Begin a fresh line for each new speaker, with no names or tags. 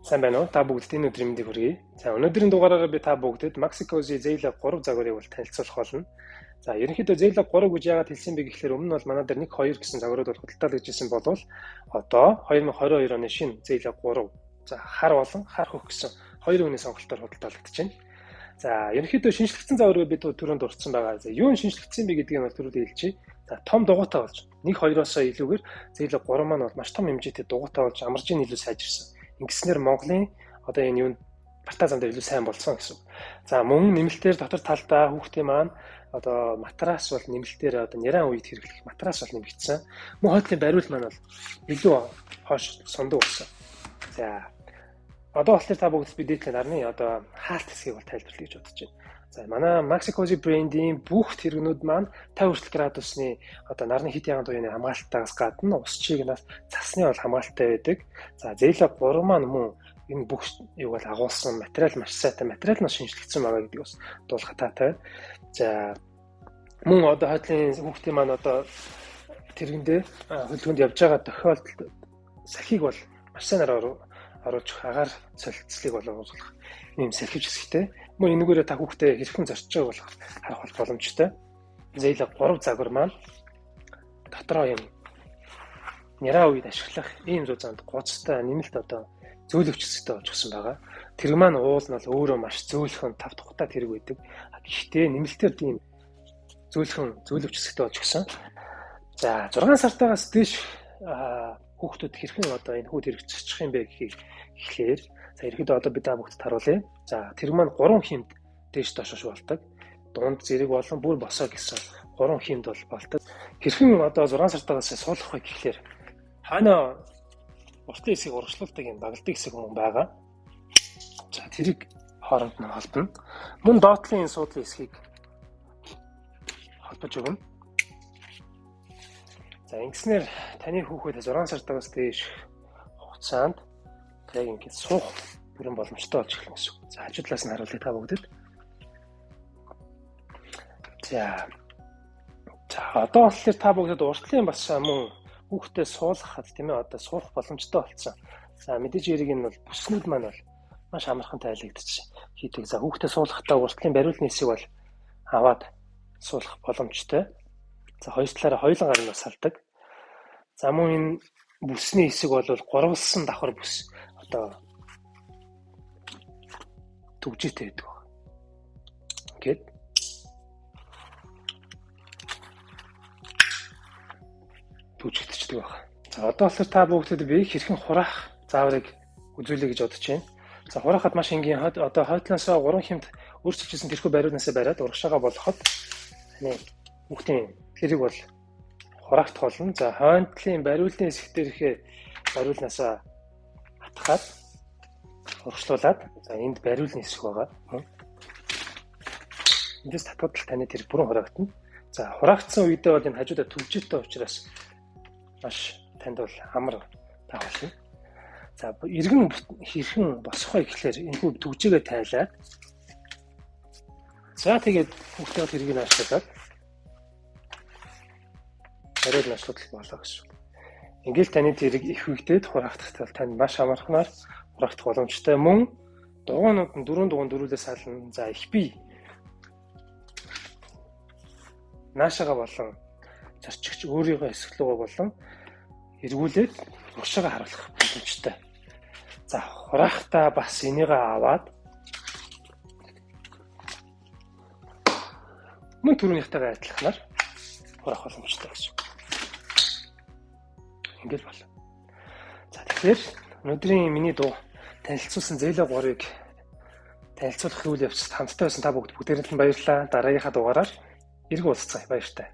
Сайн байна уу? Та бүгдд энэ өдрийн мэндийг хүргэе. За өнөөдрийн дугаараараа би та бүгдэд Maxi-Cosi Zilog 3 загварыг бол танилцуулах болно. За ерөнхийдөө Zilog 3 гэж яагаад хэлсэн бэ гэхээр өмнө нь бол манай дээр 1 2 гэсэн загварууд бол худалдаалж ирсэн болвол одоо 2022 оны шинэ Zilog 3 за хар болон хар хөх гэсэн хоёр үний сонголтоор худалдаалагдаж байна. За ерөнхийдөө шинжлэгдсэн загварыг би түрүүнд дурдсан байгаа. За юу нь шинжлэгдсэн бэ гэдгийг бол түрүүд хэлчихье. За том дугуйтай болж 1-2-оос илүүгээр Zilog 3 маань бол маш том хэмжээтэй дугуйтай болж амаржийн илүү сайжирсан. Ингэснээр Монголын одоо энэ юунд бартаа зам дээр илүү сайн болсон гэсэн. За мөн нэмэлтээр дотор талдаа хүүхдийн маань одоо матрас бол нэмэлтээр одоо нярайн үед хэрэглэх матрас бол нэмэгдсэн. Мөн хойдлын бариул маань бол илүү хоош сундаг болсон. За одоо болохоор та бүгд би дээдлээ нарны одоо хаалт хэсгийг бол тайлбарлая гэж бодож байна. За манай Maxi-Cosi брендийн бүх тэрэгнүүд маань 50 градусны одоо нарны хит яган туяаны хамгаалалтаас гадна ус чигнээс цасны бол хамгаалалтай байдаг. За Zilog 3 маань мөн энэ бүх юуг бол агуулсан материал маш сайтай материал нь шинжлэгдсэн байгаа гэдгийг бас дуулах таатай. За мөн одоо хойдлын хүүхдийн маань одоо тэргэндээ хөлгөнд явж байгаа тохиолдолд сахиг бол маш сайнаар оруулж агаар солилцлыг бол оруулах ийм сэрхивч хэсэгтэй. Мөн энэгээрээ та хүүхдээ хэрхэн зорчиж байгааг болох харах боломжтой. Zilog 3 загвар маань дотроо юм няраа үед ашиглах ийм зузаанд гоцтой нэмэлт одоо зөөлөвч хэсэгтэй болж гисэн байгаа. Тэр маань уул нь бол өөрөө маш зөөлхөн тав тухтай тэрэг байдаг. Гэхдээ нэмэлтээр тийм зөөлөвч хэсэгтэй болж гисэн. За 6 сартаас дээш хүүхдүүд хэрхэн одоо энэ хүүд хэрэгжих юм бэ гэхлээр за ерөөдөө одоо бид бүгд харуулъя. За тэр маань 3 хэмд дээш доош болдог. Дунд зэрэг болон бүр босоо гэсэн 3 хэмд бол болдог. Хэрхэн одоо 6 сартаас суулгах вэ гэхлээр хойноо уртын хэсгийг урагшлуулдаг юм багладаг хэсэг хүн байгаа. За тэрийг хооронд нь холбоно. Мөн доотлын суудлын хэсгийг холбож өгнө. За ингэснээр таны хүүхэд 6 сартаас дээш хугацаанд яг ингэж суух бүрэн боломжтой болж эхэлнэ гэсэн. За хажуу талаас нь харуулъя та бүгдэд. За одоо болохоор та бүгдэд уртлын бас мөн хүүхдээ суулгахад тийм ээ одоо суух боломжтой болсон. За мэдээж яриг нь бол бүснүүд маань бол маш амархан тайлагдчих хийдэг. За хүүхдээ суулгахдаа уртлын бариулны хэсэг бол аваад суулгах боломжтой. За хоёр талаараа хоёулан гар нь бас салдаг. За мөн энэ бүсний хэсэг бол гурвалсан давхар бүс одоо төгжээтэй байдаг. Ингээд төгжигдчихдэг байна. За одоо болохоор та бүгдэд би хэрхэн хураах зааврыг үзүүлэе гэж бодож байна. За хураахад маш энгийн одоо хойдлоос 3 хэмт өөрчилжсэн тэрхүү бариулнасаа бариад урагшаага болгоход таны хүүхдийн тэрэг бол хураагдах болно. За хойдлын бариулны хэсэг дээрхээ бариулнасаа атгаад урагшлуулад за энд бариулны хэсэг байгаа. Эндээс татвал таны тэрэг бүрэн хураагдана. За хураагдсан үедээ бол энэ хажуудаа төгжөөтэй учраас маш танд бол амар таавална. За иргэн хэрхэн босох вэ гэхлээр энэ хүү төгжээгээ тайлаад за тэгээд хүүхдээ тэргийг ашиглаад бариул нашлуудал болоо гэсэн. Ингээл таны тэрэг их үедээд хураагдахтал танд маш амархнаар хураагдах боломжтой. Мөн дугуйнууд нь 4 дугуйн дөрвөлээс сална. За их бий наашаага болон зарчигч өөрийгөө эсгэлгөө болон эргүүлээд урагшаага харуулах боломжтой. За хураахтаа бас энийгээ аваад мөн түрүүнийхтэйгээ адилханаар хураах боломжтой гэсэн. Ингээл болоо. За тэгэхээр өнөөдрийн миний дуу танилцуулсан Zilog 3-ыг танилцуулах үйл явцад хамттай байсан та бүгдээрээ баярлалаа. Дараагийнхаа дугаараар эрг уулзцгаая. Баяртай.